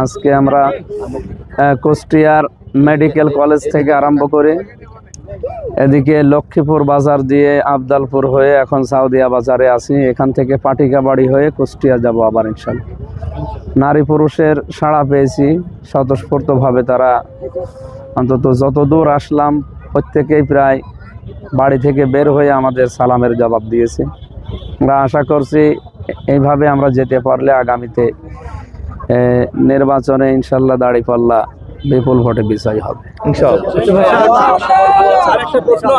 আজকে আমরা কুষ্টিয়ার মেডিকেল কলেজ থেকে আরম্ভ করে এদিকে লক্ষ্মীপুর বাজার দিয়ে আবদালপুর হয়ে এখন সাউদিয়া বাজারে আছি। এখান থেকে পাটিকাবাড়ি হয়ে কুষ্টিয়া যাব আবার ইনশাল্লাহ। নারী পুরুষের সাড়া পেয়েছি স্বতঃস্ফূর্তভাবে। তারা অন্তত যত দূর আসলাম প্রত্যেকেই প্রায় বাড়ি থেকে বের হয়ে আমাদের সালামের জবাব দিয়েছে। আমরা আশা করছি এইভাবে আমরা যেতে পারলে আগামীতে নির্বাচনে ইনশাল্লাহ দাঁড়িপাল্লা বিপুল ভোটে বিজয় হবে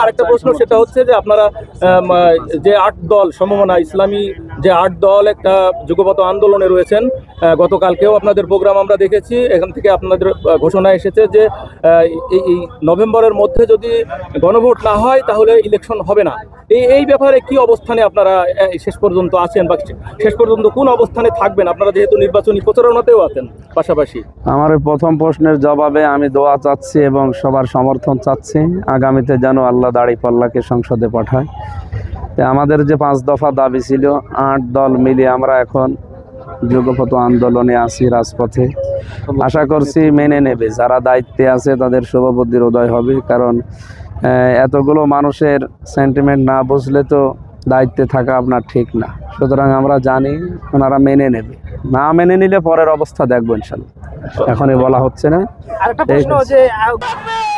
আরেকটা প্রশ্ন সেটা হচ্ছে যে আপনারা যে 8 দল সমমনা ইসলামী যে 8 দল একটা যুগপৎ আন্দোলনে রয়েছেন, গতকালকেও আপনাদের প্রোগ্রাম আমরা দেখেছি। এখান থেকে আপনাদের ঘোষণা এসেছে যে এই নভেম্বরের মধ্যে যদি গণভোট না হয় তাহলে ইলেকশন হবে না। এই ব্যাপারে কি অবস্থানে আপনারা শেষ পর্যন্ত আছেন বা শেষ পর্যন্ত কোন অবস্থানে থাকবেন আপনারা, যেহেতু নির্বাচনী প্রচারণাতেও আছেন পাশাপাশি? আমার প্রথম প্রশ্নের জবাবে আমি দোয়া চাচ্ছি এবং সবার সমর্থন চাচ্ছি আগামীতে যেন আল্লাহ দাঁড়িপাল্লাকে সংসদে পাঠায়। আমাদের যে 5 দফা দাবি ছিল, 8 দল মিলিয়ে আমরা এখন যুগপৎ আন্দোলনে আছি রাজপথে। আশা করছি মেনে নেবে, যারা দায়িত্বে আছে তাদের শুভবুদ্ধির উদয় হবে। কারণ এতগুলো মানুষের সেন্টিমেন্ট না বুঝলে তো দায়িত্বে থাকা আপনার ঠিক না। সুতরাং আমরা জানি ওনারা মেনে নেবে, না মেনে নিলে পরের অবস্থা দেখবো ইনশাল্লাহ। এখনই বলা হচ্ছে না। আরেকটা প্রশ্ন যে আল্লাহু আকবার।